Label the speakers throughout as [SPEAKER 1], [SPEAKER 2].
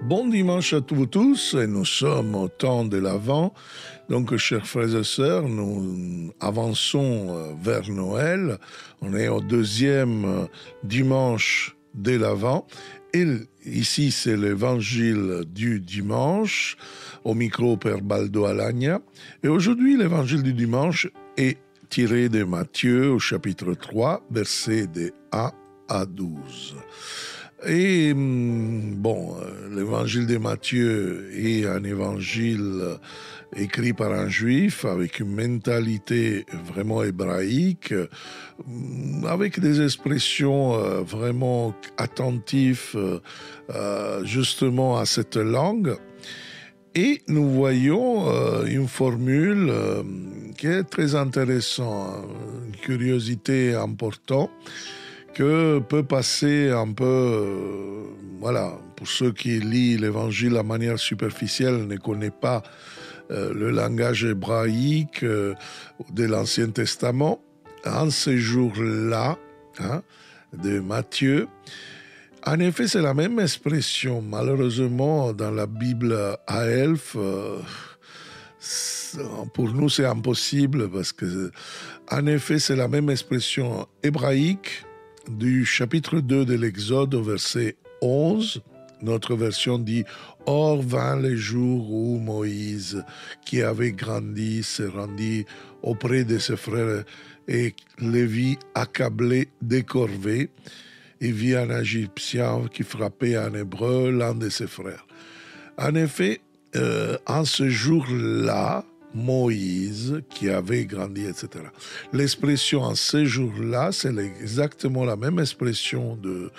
[SPEAKER 1] Bon dimanche à vous tous, et nous sommes au temps de l'Avent. Donc, chers frères et sœurs, nous avançons vers Noël. On est au deuxième dimanche de l'Avent. Et ici, c'est l'évangile du dimanche, au micro Père Baldo Alagna. Et aujourd'hui, l'évangile du dimanche est tiré de Matthieu au chapitre 3, versets de 1 à 12. Et bon, l'évangile de Matthieu est un évangile écrit par un juif avec une mentalité vraiment hébraïque, avec des expressions vraiment attentives justement à cette langue. Et nous voyons une formule qui est très intéressante, une curiosité importante, que peut passer un peu, pour ceux qui lisent l'évangile de manière superficielle, ne connaissent pas le langage hébraïque de l'Ancien Testament. En ce jour-là, de Matthieu, en effet, c'est la même expression. Malheureusement, dans la Bible à Elf, pour nous, c'est impossible parce que, en effet, c'est la même expression hébraïque du chapitre 2 de l'Exode au verset 11. Notre version dit « Or vint les jours où Moïse, qui avait grandi, se rendit auprès de ses frères et les vit accablés de corvées, et vit un Égyptien qui frappait un Hébreu, l'un de ses frères. » En effet, en ce jour-là, Moïse, qui avait grandi, etc. L'expression en ce jour-là, c'est exactement la même expression de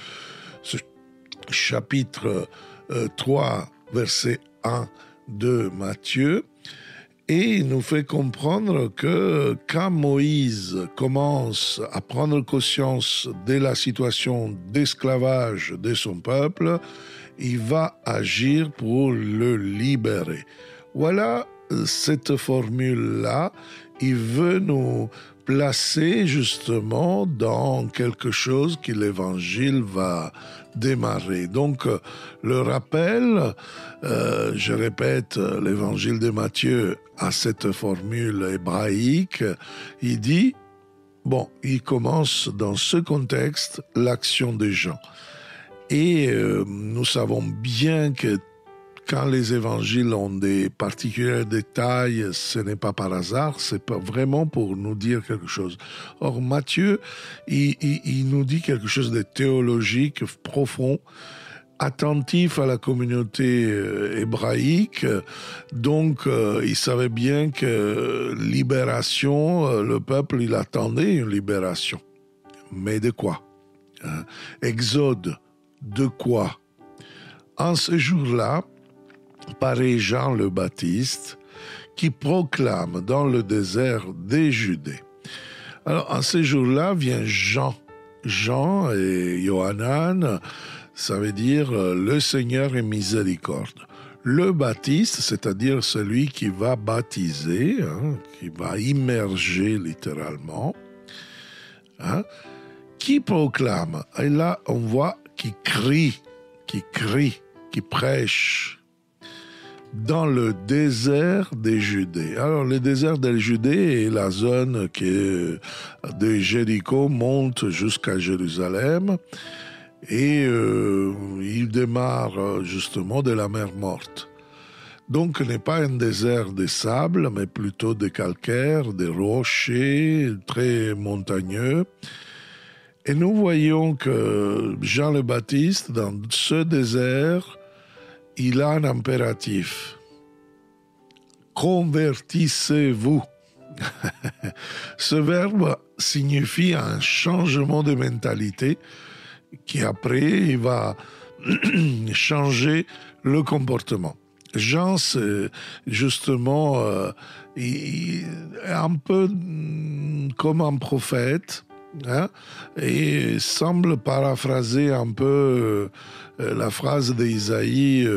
[SPEAKER 1] ce chapitre 3, verset 1 de Matthieu, et il nous fait comprendre que quand Moïse commence à prendre conscience de la situation d'esclavage de son peuple, il va agir pour le libérer. Voilà cette formule-là, il veut nous placer justement dans quelque chose que l'Évangile va démarrer. Donc, le rappel, je répète, l'Évangile de Matthieu a cette formule hébraïque, il dit, il commence dans ce contexte l'action des gens. Et nous savons bien que quand les évangiles ont des particuliers détails, ce n'est pas par hasard, c'est pas vraiment pour nous dire quelque chose. Or, Matthieu, il nous dit quelque chose de théologique, profond, attentif à la communauté hébraïque. Donc, il savait bien que libération, le peuple, il attendait une libération. Mais de quoi ? Exode, de quoi ? En ce jour-là, paraît Jean le Baptiste, qui proclame dans le désert des Judées. Alors, en ce jour-là, vient Jean. Jean et Yohanan, ça veut dire le Seigneur est miséricorde. Le Baptiste, c'est-à-dire celui qui va baptiser, qui va immerger littéralement, qui proclame. Et là, on voit qui crie, qui prêche dans le désert des Judées. Alors, le désert des Judées est la zone qui est de Jéricho monte jusqu'à Jérusalem et il démarre justement de la mer Morte. Donc, ce n'est pas un désert de sable, mais plutôt de calcaire, de rochers très montagneux. Et nous voyons que Jean le Baptiste, dans ce désert, il a un impératif. Convertissez-vous. Ce verbe signifie un changement de mentalité qui après, il va changer le comportement. Jean, c'est justement un peu comme un prophète, et semble paraphraser un peu la phrase d'Isaïe,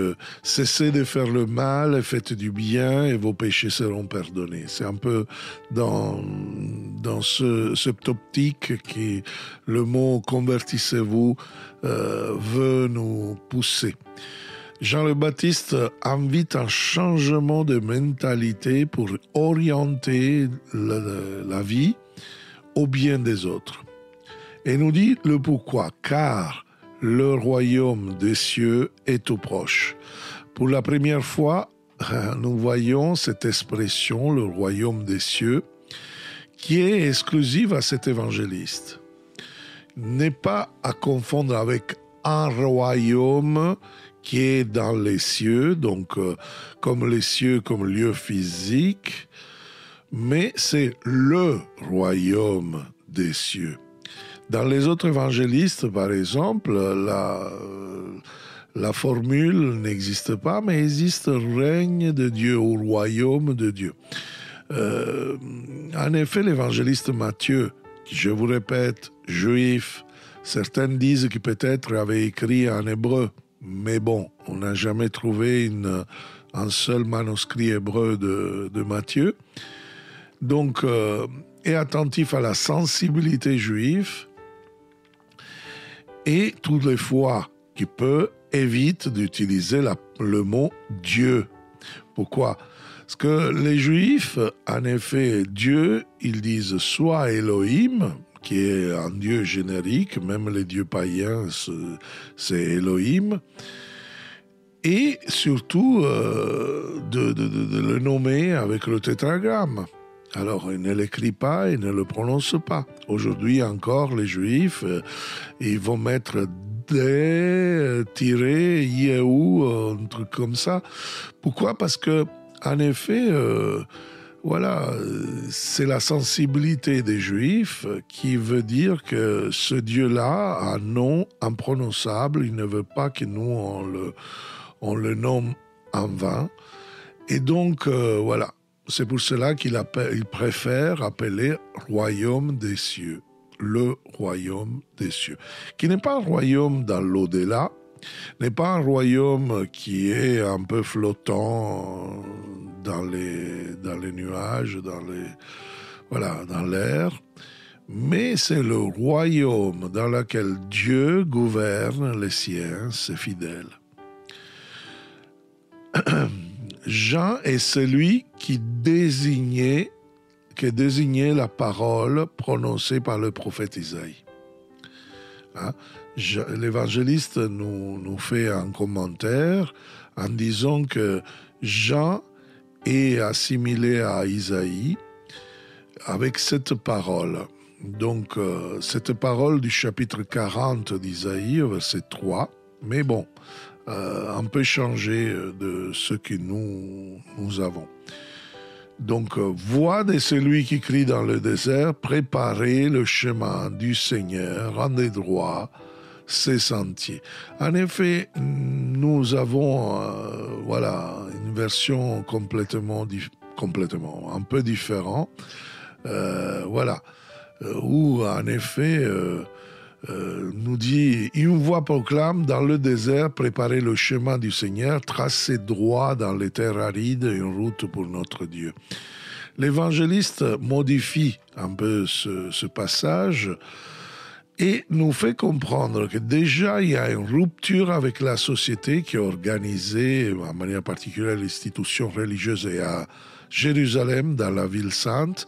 [SPEAKER 1] cessez de faire le mal et faites du bien et vos péchés seront pardonnés. C'est un peu dans cette optique que le mot convertissez-vous veut nous pousser. Jean le Baptiste invite un changement de mentalité pour orienter la vie au bien des autres. Et nous dit le pourquoi, car le royaume des cieux est tout proche. Pour la première fois, nous voyons cette expression, le royaume des cieux, qui est exclusive à cet évangéliste. N'est pas à confondre avec un royaume qui est dans les cieux, donc comme les cieux comme lieu physique, mais c'est le royaume des cieux. Dans les autres évangélistes, par exemple, la formule n'existe pas, mais existe règne de Dieu ou royaume de Dieu. En effet, l'évangéliste Matthieu, qui, je vous répète, juif, certains disent qu'il peut-être avait écrit en hébreu, mais bon, on n'a jamais trouvé un seul manuscrit hébreu de Matthieu. Donc, est attentif à la sensibilité juive et toutes les fois qu'il peut, évite d'utiliser le mot Dieu. Pourquoi ? Parce que les Juifs, en effet, Dieu, ils disent soit Elohim, qui est un dieu générique, même les dieux païens, c'est Elohim, et surtout de le nommer avec le tétragramme. Alors, il ne l'écrit pas, il ne le prononce pas. Aujourd'hui encore, les Juifs, ils vont mettre des Yehou, un truc comme ça. Pourquoi ? Parce que, en effet, voilà, c'est la sensibilité des Juifs qui veut dire que ce Dieu-là a un nom imprononçable. Il ne veut pas que nous, on le nomme en vain. Et donc, voilà. C'est pour cela qu'il préfère appeler royaume des cieux, le royaume des cieux, qui n'est pas un royaume dans l'au-delà, n'est pas un royaume qui est un peu flottant dans les nuages, dans l'air, mais c'est le royaume dans lequel Dieu gouverne les siens, ses fidèles. Jean est celui qui désignait la parole prononcée par le prophète Isaïe. Hein? L'évangéliste nous fait un commentaire en disant que Jean est assimilé à Isaïe avec cette parole. Donc, cette parole du chapitre 40 d'Isaïe, verset 3, mais bon, un peu changé de ce que nous avons. Donc, voix de celui qui crie dans le désert, préparez le chemin du Seigneur, rendez droit ses sentiers. En effet, nous avons une version complètement un peu différente, où en effet nous dit, une voix proclame dans le désert, préparez le chemin du Seigneur, tracez droit dans les terres arides une route pour notre Dieu. L'évangéliste modifie un peu ce passage et nous fait comprendre que déjà il y a une rupture avec la société qui est organisée, en manière particulière l'institution religieuse est à Jérusalem, dans la ville sainte,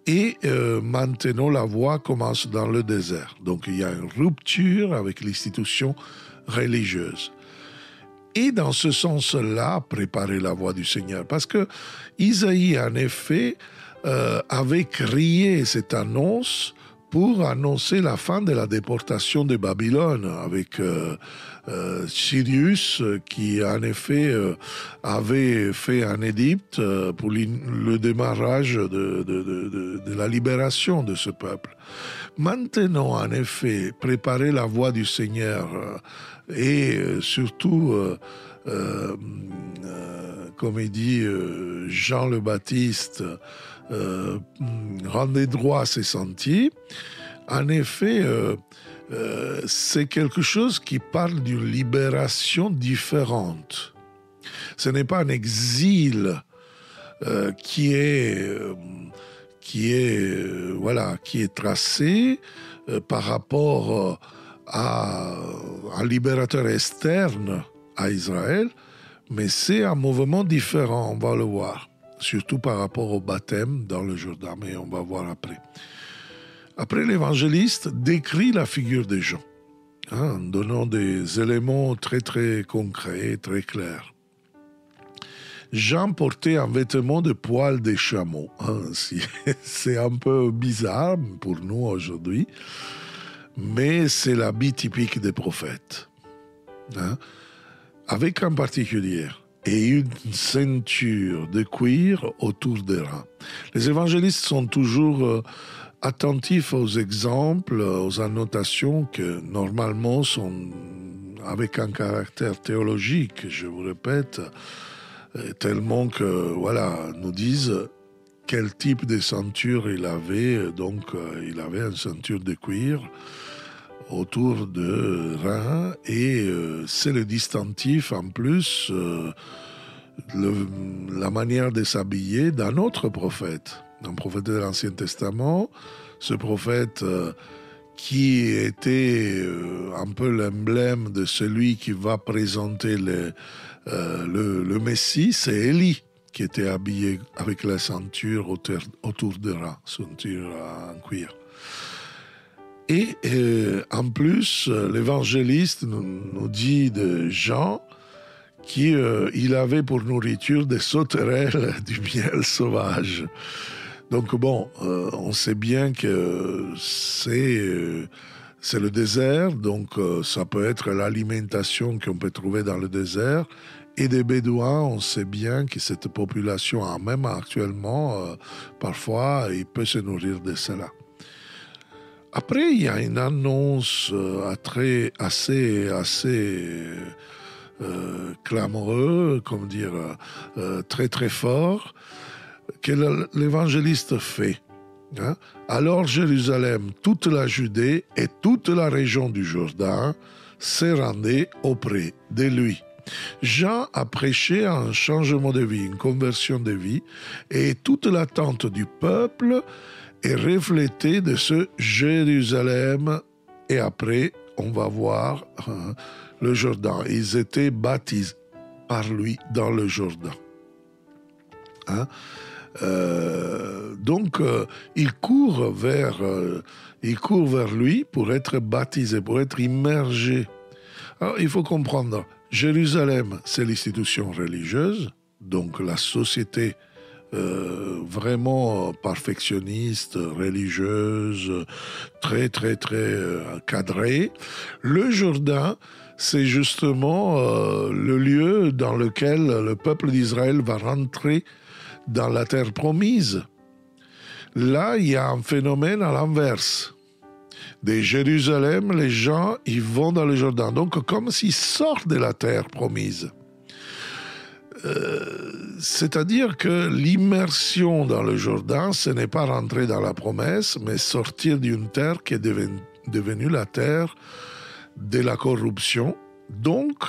[SPEAKER 1] et maintenant la voie commence dans le désert. Donc il y a une rupture avec l'institution religieuse. Et dans ce sens-là, préparer la voie du Seigneur. Parce que Isaïe, en effet, avait crié cette annonce pour annoncer la fin de la déportation de Babylone, avec Cyrus qui, en effet, avait fait un édicte pour le démarrage de la libération de ce peuple. Maintenant, en effet, préparer la voie du Seigneur et surtout, comme il dit Jean le Baptiste, rendez droit ses sentiers. En effet, c'est quelque chose qui parle d'une libération différente. Ce n'est pas un exil qui est tracé par rapport à un libérateur externe à Israël, mais c'est un mouvement différent, on va le voir, surtout par rapport au baptême dans le Jourdain, mais on va voir après. Après, l'évangéliste décrit la figure des gens, en donnant des éléments très très concrets, très clairs. Jean portait un vêtement de poils des chameaux. C'est un peu bizarre pour nous aujourd'hui, mais c'est l'habit typique des prophètes. Avec un particulier et une ceinture de cuir autour des reins. Les évangélistes sont toujours attentifs aux exemples, aux annotations que normalement sont avec un caractère théologique, je vous répète, tellement que, voilà, nous disent quel type de ceinture il avait. Donc, il avait une ceinture de cuir autour de reins et c'est le distinctif en plus, la manière de s'habiller d'un autre prophète, un prophète de l'Ancien Testament, ce prophète qui était un peu l'emblème de celui qui va présenter le Messie, c'est Élie, qui était habillé avec la ceinture autour des reins, ceinture en cuir. Et en plus, l'évangéliste nous dit de Jean qu'il avait pour nourriture des sauterelles du miel sauvage. Donc bon, on sait bien que c'est le désert, donc ça peut être l'alimentation qu'on peut trouver dans le désert. Et des Bédouins, on sait bien que cette population, même actuellement, parfois, il peut se nourrir de cela. Après, il y a une annonce assez clamoreux, comment dire, très très fort, que l'évangéliste fait. Alors Jérusalem, toute la Judée et toute la région du Jourdain se rendaient auprès de lui. Jean a prêché un changement de vie, une conversion de vie, et toute l'attente du peuple est reflétée de ce Jérusalem. Et après, on va voir le Jourdain. Ils étaient baptisés par lui dans le Jourdain. Donc, il court vers lui pour être baptisé, pour être immergé. Alors, il faut comprendre, Jérusalem, c'est l'institution religieuse, donc la société vraiment perfectionniste, religieuse, très, très, très cadrée. Le Jourdain, c'est justement le lieu dans lequel le peuple d'Israël va rentrer dans la terre promise. Là, il y a un phénomène à l'inverse. De Jérusalem, les gens, ils vont dans le Jourdain. Donc, comme s'ils sortent de la terre promise. C'est-à-dire que l'immersion dans le Jourdain, ce n'est pas rentrer dans la promesse, mais sortir d'une terre qui est devenue la terre de la corruption. Donc,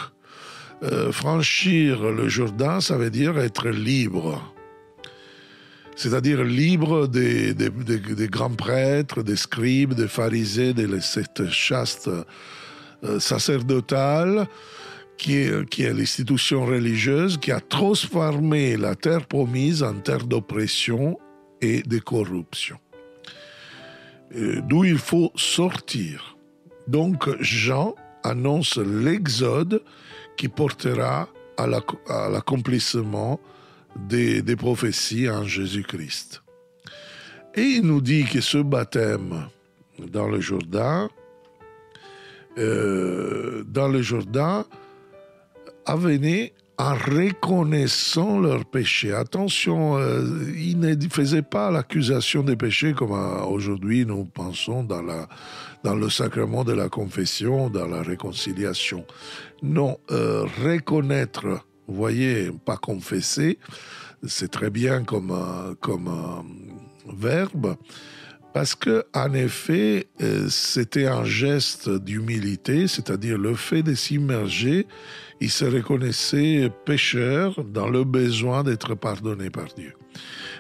[SPEAKER 1] franchir le Jourdain, ça veut dire être libre. C'est-à-dire libre des grands prêtres, des scribes, des pharisés, de cette chaste sacerdotale qui est l'institution religieuse qui a transformé la terre promise en terre d'oppression et de corruption. D'où il faut sortir. Donc Jean annonce l'exode qui portera à l'accomplissement des prophéties en Jésus-Christ. Et il nous dit que ce baptême dans le Jourdain venait en reconnaissant leurs péchés. Attention, il ne faisait pas l'accusation des péchés comme aujourd'hui nous pensons dans le sacrement de la confession, dans la réconciliation. Non, reconnaître, vous voyez, pas confesser, c'est très bien comme verbe, parce que en effet, c'était un geste d'humilité, c'est-à-dire le fait de s'immerger. Il se reconnaissait pécheur dans le besoin d'être pardonné par Dieu.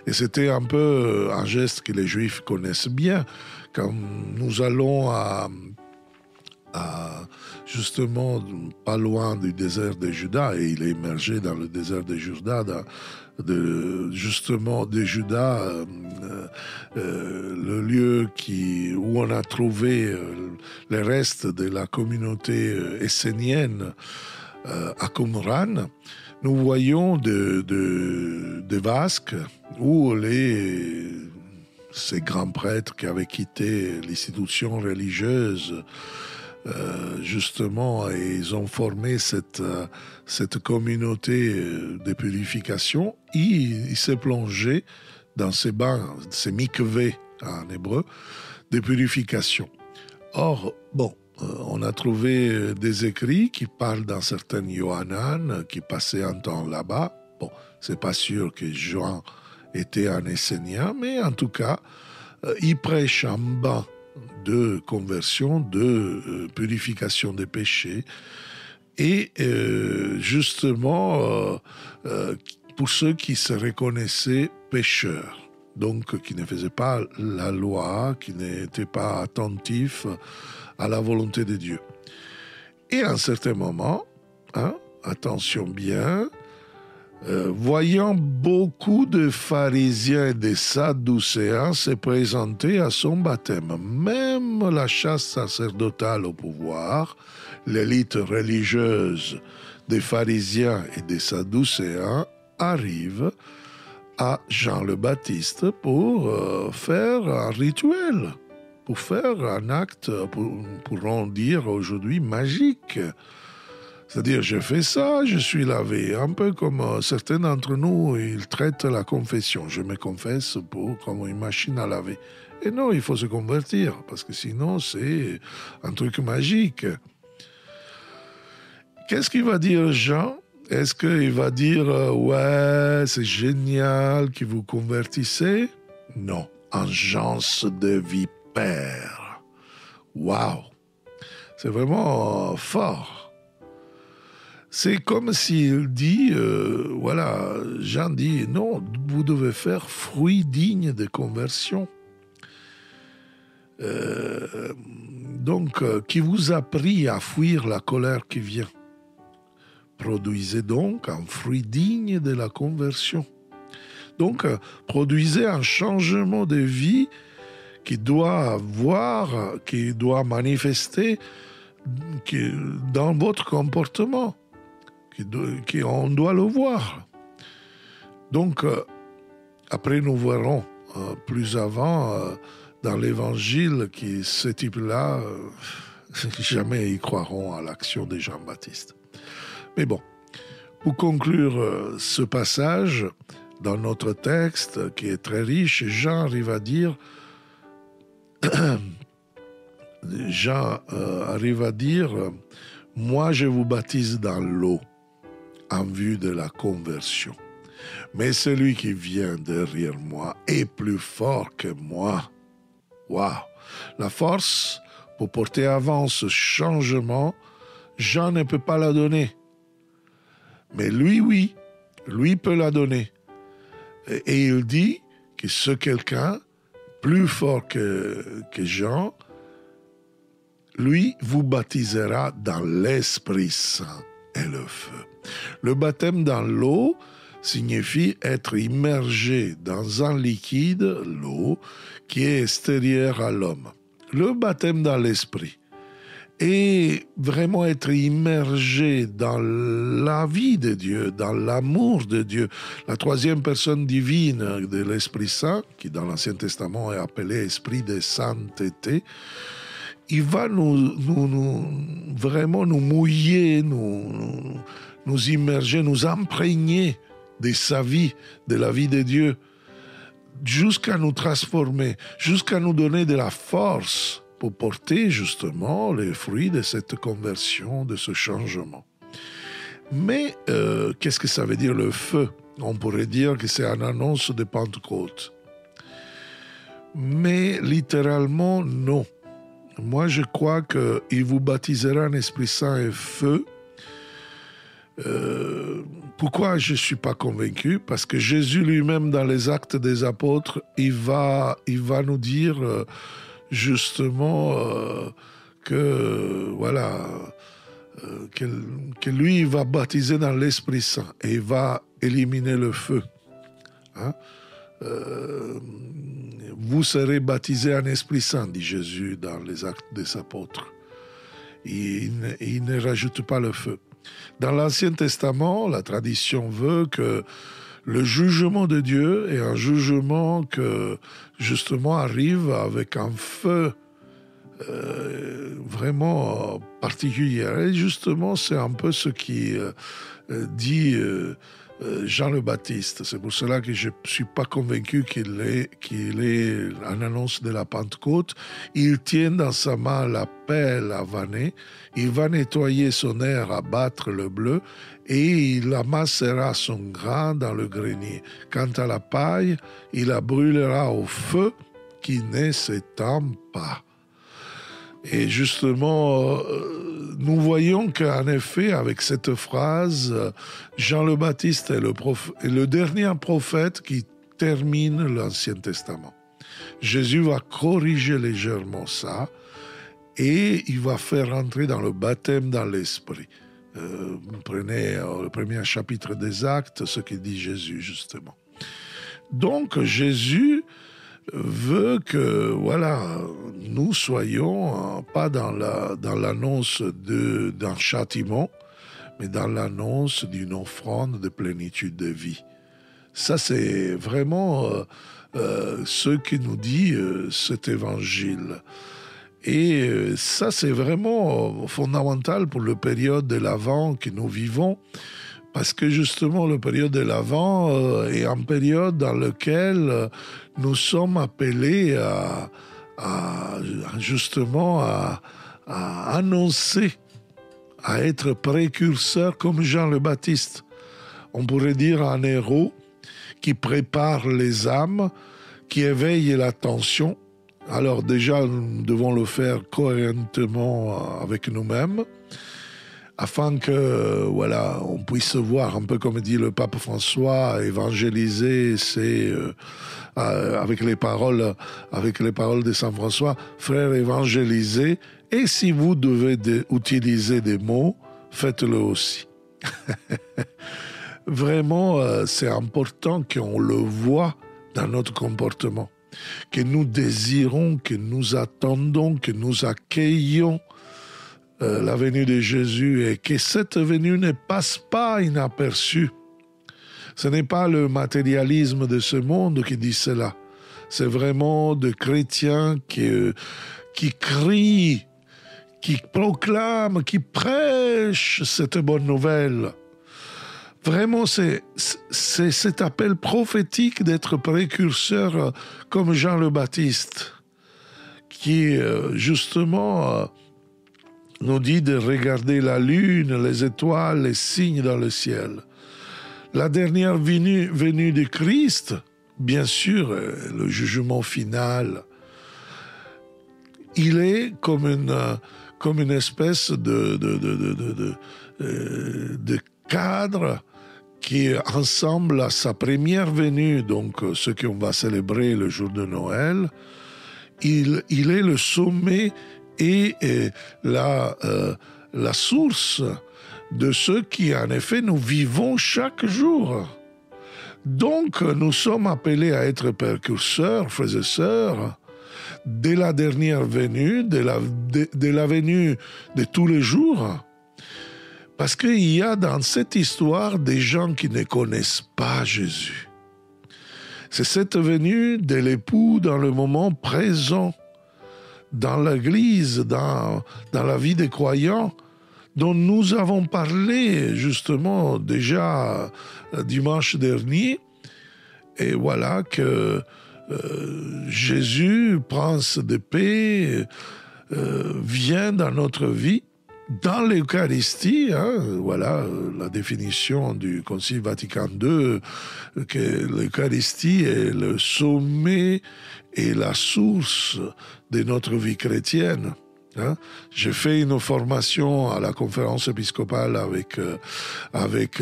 [SPEAKER 1] Et c'était un peu un geste que les Juifs connaissent bien. Quand nous allons justement pas loin du désert de Juda, et il est immergé dans le désert de Juda, justement de Juda, le lieu où on a trouvé les restes de la communauté essénienne à Qumran. Nous voyons des vasques où ces grands prêtres qui avaient quitté l'institution religieuse, justement, et ils ont formé cette communauté de purification. Il s'est plongé dans ces bains, ces mikveh en hébreu, de purification. Or, on a trouvé des écrits qui parlent d'un certain Yohanan qui passait un temps là-bas. C'est pas sûr que Jean était un Essénien, mais en tout cas, il prêche un bain de conversion, de purification des péchés, et justement pour ceux qui se reconnaissaient pécheurs, donc qui ne faisaient pas la loi, qui n'étaient pas attentifs à la volonté de Dieu. Et à un certain moment, attention bien, voyant beaucoup de pharisiens et de sadducéens se présenter à son baptême, même la chasse sacerdotale au pouvoir, l'élite religieuse des pharisiens et des sadducéens arrive à Jean le Baptiste pour faire un rituel, pour faire un acte, pour dire aujourd'hui, magique. C'est-à-dire, je fais ça, je suis lavé. Un peu comme certains d'entre nous, ils traitent la confession. Je me confesse comme une machine à laver. Et non, il faut se convertir, parce que sinon, c'est un truc magique. Qu'est-ce qu'il va dire Jean ? Est-ce qu'il va dire « Ouais, c'est génial que vous convertissez » ? Non, engeance de vipère. Waouh ! C'est vraiment fort. C'est comme s'il dit, Jean dit, non, vous devez faire fruit digne de conversion. Donc, qui vous a pris à fuir la colère qui vient. Produisez donc un fruit digne de la conversion. Donc, produisez un changement de vie qui doit manifester dans votre comportement. On doit le voir. Donc, après nous verrons plus avant dans l'évangile que ce type-là, jamais ils croiront à l'action de Jean-Baptiste. Mais bon, pour conclure ce passage, dans notre texte qui est très riche, Jean arrive à dire « Moi je vous baptise dans l'eau, en vue de la conversion. Mais celui qui vient derrière moi est plus fort que moi. » Waouh! La force pour porter avant ce changement, Jean ne peut pas la donner. Mais lui, oui, lui peut la donner. Et il dit que ce quelqu'un, plus fort que Jean, lui vous baptisera dans l'Esprit Saint et le feu. Le baptême dans l'eau signifie être immergé dans un liquide, l'eau, qui est extérieur à l'homme. Le baptême dans l'esprit est vraiment être immergé dans la vie de Dieu, dans l'amour de Dieu. La troisième personne divine de l'Esprit Saint, qui dans l'Ancien Testament est appelé Esprit de sainteté, il va vraiment nous mouiller, nous immerger, nous imprégner de sa vie, de la vie de Dieu, jusqu'à nous transformer, jusqu'à nous donner de la force pour porter justement les fruits de cette conversion, de ce changement. Mais qu'est-ce que ça veut dire le feu ? On pourrait dire que c'est une annonce de Pentecôte. Mais littéralement, non. Moi, je crois qu'il vous baptisera en Esprit Saint et feu. Pourquoi je ne suis pas convaincu ? Parce que Jésus lui-même, dans les Actes des Apôtres, il va nous dire justement que lui va baptiser dans l'Esprit Saint et va éliminer le feu. Hein? Vous serez baptisés en Esprit Saint, dit Jésus dans les Actes des Apôtres. Il ne rajoute pas le feu. Dans l'Ancien Testament, la tradition veut que le jugement de Dieu est un jugement que, justement, arrive avec un feu vraiment particulier. Et justement, c'est un peu ce qui dit Jean le Baptiste. C'est pour cela que je ne suis pas convaincu qu'il est en annonce de la Pentecôte. Il tient dans sa main la pelle à vanner. Il va nettoyer son aire à battre le bleu et il amassera son grain dans le grenier. Quant à la paille, il la brûlera au feu qui ne s'éteint pas. Et justement, nous voyons qu'en effet, avec cette phrase, Jean le Baptiste est le dernier prophète qui termine l'Ancien Testament. Jésus va corriger légèrement ça et il va faire entrer dans le baptême dans l'Esprit. Prenez le premier chapitre des Actes, ce que dit Jésus, justement. Donc, Jésus veut que nous soyons pas dans l'annonce d'un châtiment, mais dans l'annonce d'une offrande de plénitude de vie. Ça, c'est vraiment ce que nous dit cet évangile. Et ça, c'est vraiment fondamental pour la période de l'Avent que nous vivons, parce que justement, la période de l'Avent est une période dans laquelle nous sommes appelés à annoncer, à être précurseurs comme Jean le Baptiste. On pourrait dire un héros qui prépare les âmes, qui éveille l'attention. Alors déjà, nous devons le faire cohéremment avec nous-mêmes, afin que on puisse voir, un peu comme dit le pape François, évangéliser, c'est avec les paroles de Saint François, frère évangélisé, et si vous devez utiliser des mots, faites-le aussi. Vraiment, c'est important qu'on le voit dans notre comportement, que nous désirons, que nous attendons, que nous accueillons la venue de Jésus et que cette venue ne passe pas inaperçue. Ce n'est pas le matérialisme de ce monde qui dit cela. C'est vraiment des chrétiens qui crient, qui proclament, qui prêchent cette bonne nouvelle. Vraiment, c'est cet appel prophétique d'être précurseur comme Jean le Baptiste, qui justement nous dit de regarder la lune, les étoiles, les signes dans le ciel. La dernière venue de Christ, bien sûr, le jugement final, il est comme une espèce de cadre qui ensemble à sa première venue, donc ce qu'on va célébrer le jour de Noël. Il est le sommet et la source de ce qui, en effet, nous vivons chaque jour. Donc, nous sommes appelés à être précurseurs, frères et sœurs, dès la dernière venue, de la venue de tous les jours. Parce qu'il y a dans cette histoire des gens qui ne connaissent pas Jésus. C'est cette venue de l'époux dans le moment présent, dans l'Église, dans la vie des croyants, dont nous avons parlé justement déjà dimanche dernier. Et voilà que Jésus, prince de paix, vient dans notre vie, dans l'Eucharistie. Voilà la définition du Concile Vatican II, que l'Eucharistie est le sommet et la source de notre vie chrétienne. J'ai fait une formation à la conférence épiscopale avec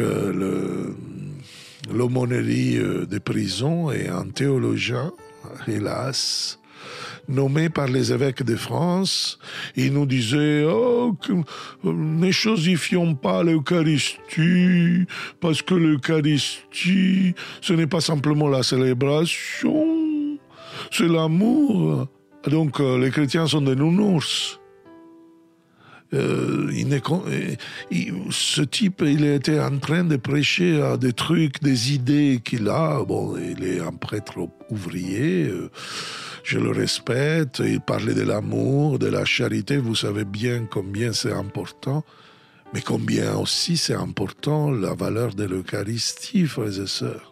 [SPEAKER 1] l'aumônerie des prisons et un théologien, hélas. nommé par les évêques de France. Il nous disait ne chosifions pas l'Eucharistie, parce que l'Eucharistie, ce n'est pas simplement la célébration, c'est l'amour. Donc les chrétiens sont des nounours. Ce type, il était en train de prêcher à des trucs, des idées qu'il a. Bon, il est un prêtre ouvrier, je le respecte. Il parlait de l'amour, de la charité. Vous savez bien combien c'est important, mais combien aussi c'est important la valeur de l'Eucharistie, frères et sœurs.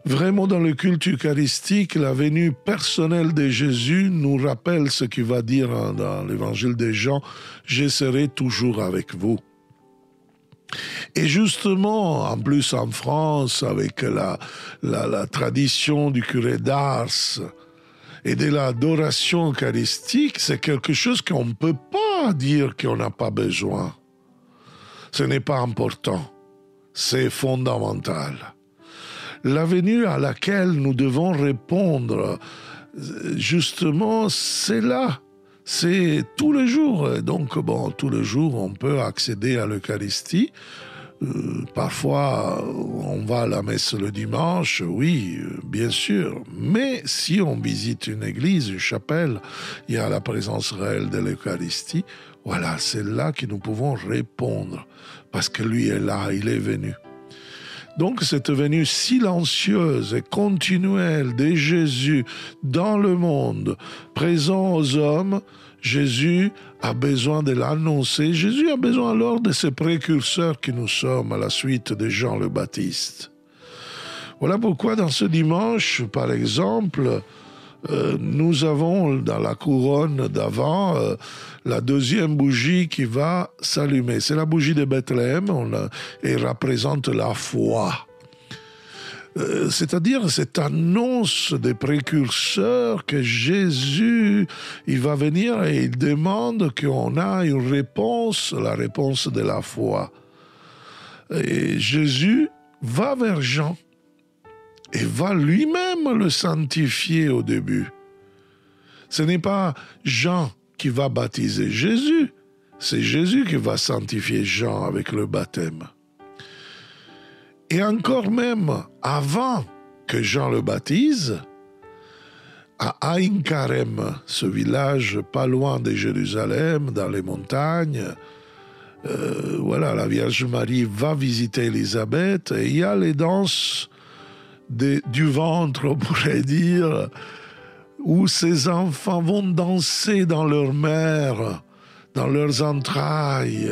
[SPEAKER 1] Vraiment, dans le culte eucharistique, la venue personnelle de Jésus nous rappelle ce qu'il va dire dans l'évangile de Jean, « Je serai toujours avec vous ». Et justement, en plus en France, avec la tradition du curé d'Ars et de l'adoration eucharistique, c'est quelque chose qu'on ne peut pas dire qu'on n'a pas besoin. Ce n'est pas important, c'est fondamental. La venue à laquelle nous devons répondre, justement, c'est là. C'est tous les jours. Donc, tous les jours, on peut accéder à l'Eucharistie. Parfois, on va à la messe le dimanche, oui, bien sûr. Mais si on visite une église, une chapelle, il y a la présence réelle de l'Eucharistie. Voilà, c'est là que nous pouvons répondre. Parce que lui est là, il est venu. Donc cette venue silencieuse et continuelle de Jésus dans le monde, présent aux hommes, Jésus a besoin de l'annoncer. Jésus a besoin alors de ces précurseurs que nous sommes à la suite de Jean le Baptiste. Voilà pourquoi dans ce dimanche, par exemple, nous avons dans la couronne d'avant la deuxième bougie qui va s'allumer. C'est la bougie de Bethléem, elle représente la foi. C'est-à-dire cette annonce des précurseurs que Jésus, il va venir et il demande qu'on a une réponse, la réponse de la foi. Et Jésus va vers Jean et va lui-même le sanctifier au début. Ce n'est pas Jean qui va baptiser Jésus, c'est Jésus qui va sanctifier Jean avec le baptême. Et encore même, avant que Jean le baptise, à Aïn Karem, ce village pas loin de Jérusalem, dans les montagnes, la Vierge Marie va visiter Élisabeth et il y a les danses du ventre, on pourrait dire, où ces enfants vont danser dans leur mère, dans leurs entrailles.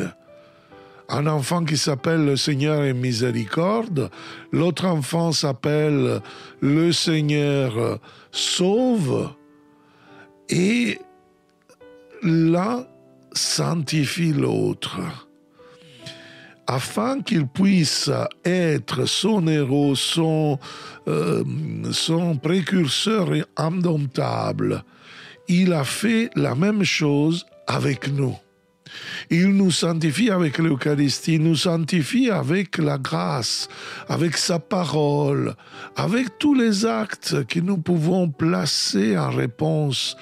[SPEAKER 1] Un enfant qui s'appelle le Seigneur est miséricorde, l'autre enfant s'appelle le Seigneur sauve, et l'un sanctifie l'autre, afin qu'il puisse être son héros, son précurseur indomptable. Il a fait la même chose avec nous. Il nous sanctifie avec l'Eucharistie, il nous sanctifie avec la grâce, avec sa parole, avec tous les actes que nous pouvons placer en réponse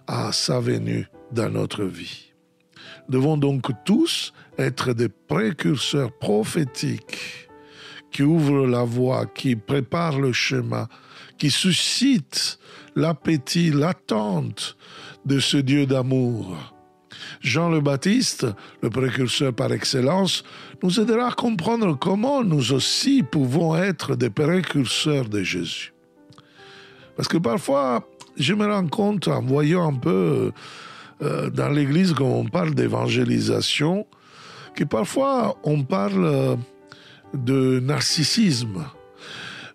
[SPEAKER 1] à sa venue dans notre vie. Nous devons donc tous être des précurseurs prophétiques qui ouvrent la voie, qui préparent le chemin, qui suscitent l'appétit, l'attente de ce Dieu d'amour. Jean le Baptiste, le précurseur par excellence, nous aidera à comprendre comment nous aussi pouvons être des précurseurs de Jésus. Parce que parfois, je me rends compte en voyant un peu dans l'Église quand on parle d'évangélisation, que parfois on parle de narcissisme.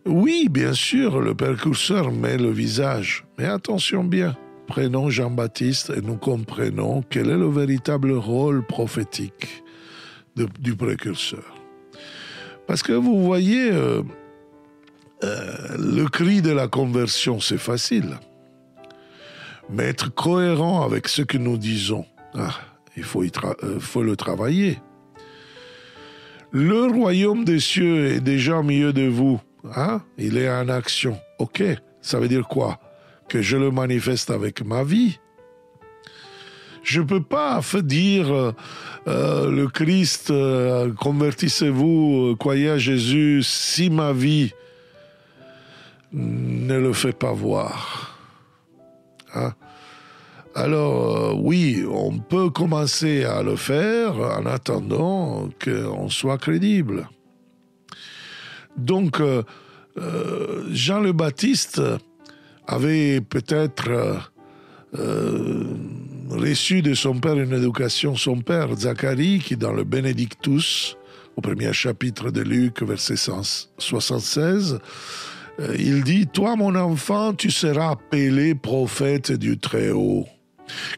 [SPEAKER 1] Oui, bien sûr, le précurseur met le visage, mais attention bien. Prenons Jean-Baptiste et nous comprenons quel est le véritable rôle prophétique du précurseur. Parce que vous voyez, le cri de la conversion, c'est facile. Mais être cohérent avec ce que nous disons, il faut le travailler. Le royaume des cieux est déjà au milieu de vous. Il est en action. Ok, ça veut dire quoi? que je le manifeste avec ma vie. Je ne peux pas dire le Christ, convertissez-vous, croyez à Jésus, si ma vie ne le fait pas voir. Hein? Alors, oui, on peut commencer à le faire en attendant qu'on soit crédible. Donc, Jean le Baptiste avait peut-être reçu de son père une éducation, son père Zacharie, qui dans le Benedictus, au premier chapitre de Luc, verset 76, il dit « Toi, mon enfant, tu seras appelé prophète du Très-Haut,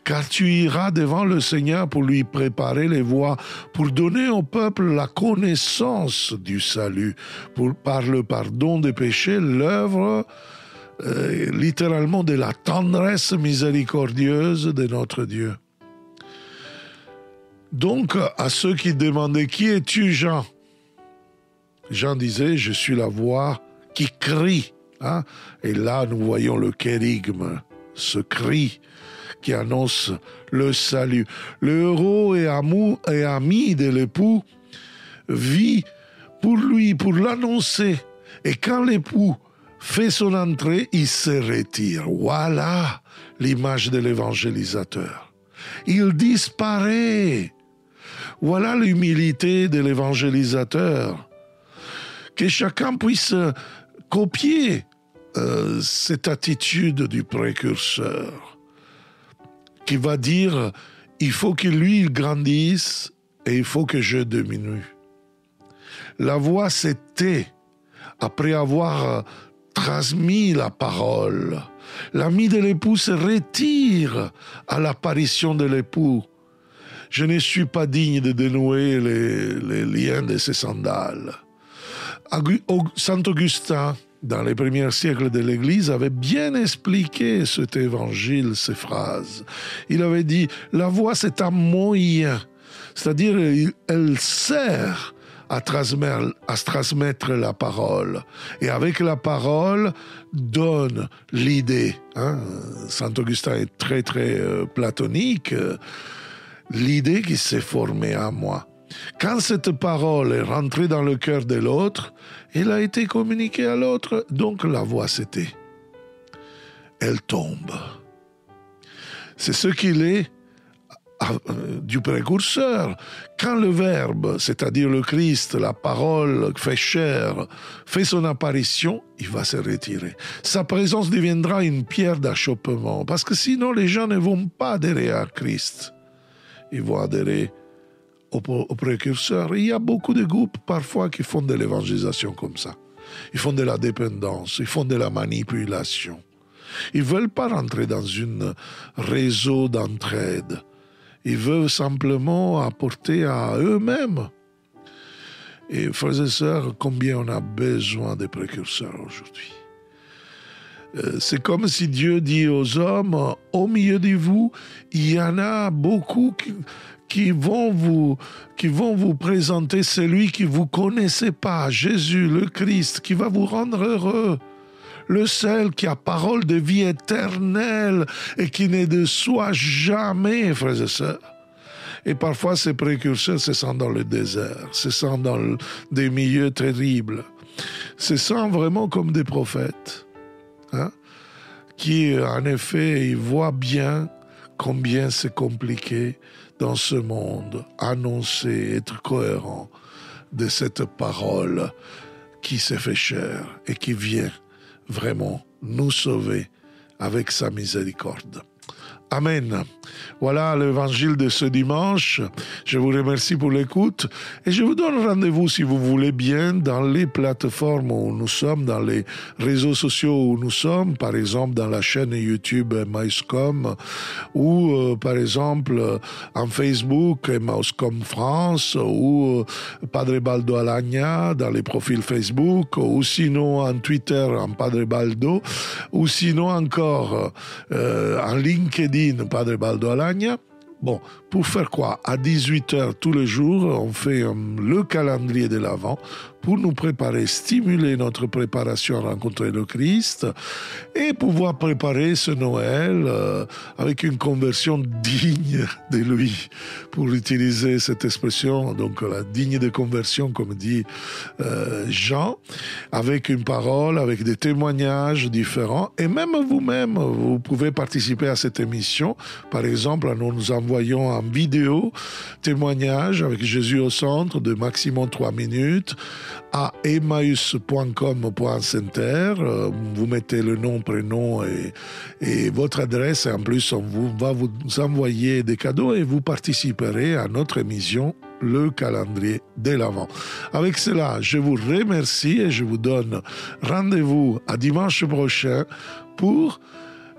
[SPEAKER 1] car tu iras devant le Seigneur pour lui préparer les voies, pour donner au peuple la connaissance du salut, par le pardon des péchés, l'œuvre littéralement de la tendresse miséricordieuse de notre Dieu. » Donc, à ceux qui demandaient « Qui es-tu, Jean ?» Jean disait « Je suis la voix qui crie. » Hein? Et là, nous voyons le kérygme, ce cri qui annonce le salut. Le héros et ami de l'époux vit pour lui, pour l'annoncer. Et quand l'époux fait son entrée, il se retire. Voilà l'image de l'évangélisateur. Il disparaît. Voilà l'humilité de l'évangélisateur. Que chacun puisse copier cette attitude du précurseur qui va dire « il faut que lui il grandisse et il faut que je diminue ». La voix s'est tait après avoir transmis la parole. L'ami de l'époux se retire à l'apparition de l'époux. Je ne suis pas digne de dénouer les liens de ses sandales. Saint Augustin, dans les premiers siècles de l'Église, avait bien expliqué cet évangile, ces phrases. Il avait dit « La voix, c'est un moyen », c'est-à-dire elle sert à transmettre la parole. Et avec la parole, donne l'idée. Hein? Saint Augustin est très, très platonique. L'idée qui s'est formée en moi. Quand cette parole est rentrée dans le cœur de l'autre, elle a été communiquée à l'autre, donc la voix s'était. Elle tombe. C'est ce qu'il est du précurseur. Quand le Verbe, c'est-à-dire le Christ, la parole fait chair, fait son apparition, il va se retirer. Sa présence deviendra une pierre d'achoppement, parce que sinon les gens ne vont pas adhérer à Christ. Ils vont adhérer au précurseur. Il y a beaucoup de groupes parfois qui font de l'évangélisation comme ça. Ils font de la dépendance, ils font de la manipulation. Ils ne veulent pas rentrer dans un réseau d'entraide. Ils veulent simplement apporter à eux-mêmes. Et frères et sœurs, combien on a besoin des précurseurs aujourd'hui. C'est comme si Dieu dit aux hommes, au milieu de vous, il y en a beaucoup qui vont vous présenter celui que vous ne connaissez pas, Jésus, le Christ, qui va vous rendre heureux. Le seul qui a parole de vie éternelle et qui ne déçoit jamais, frères et sœurs. Et parfois, ces précurseurs se sentent dans le désert, se sentent dans des milieux terribles, se sentent vraiment comme des prophètes, hein, qui, en effet, ils voient bien combien c'est compliqué dans ce monde, annoncer, être cohérent de cette parole qui s'est fait chair et qui vient vraiment nous sauver avec sa miséricorde. Amen. Voilà l'évangile de ce dimanche. Je vous remercie pour l'écoute et je vous donne rendez-vous, si vous voulez bien, dans les plateformes où nous sommes, dans les réseaux sociaux où nous sommes, par exemple dans la chaîne YouTube Emmauscom ou par exemple en Facebook Emmauscom France ou Padre Baldo Alagna dans les profils Facebook ou sinon en Twitter en Padre Baldo ou sinon encore en LinkedIn Padre Baldo Alagna. Bon, pour faire quoi? À 18h tous les jours, on fait le calendrier de l'Avent pour nous préparer, stimuler notre préparation à rencontrer le Christ et pouvoir préparer ce Noël avec une conversion digne de lui, pour utiliser cette expression, donc la digne de conversion, comme dit Jean, avec une parole, avec des témoignages différents. Et même vous-même, vous pouvez participer à cette émission, par exemple en nous envoyant en vidéo témoignage avec Jésus au centre de maximum 3 minutes à emmaüs.com.center. Vous mettez le nom, prénom et votre adresse, et en plus on va vous envoyer des cadeaux et vous participerez à notre émission Le calendrier de l'Avent. Avec cela, je vous remercie et je vous donne rendez-vous à dimanche prochain pour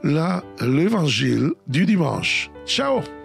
[SPEAKER 1] l'évangile du dimanche. Ciao!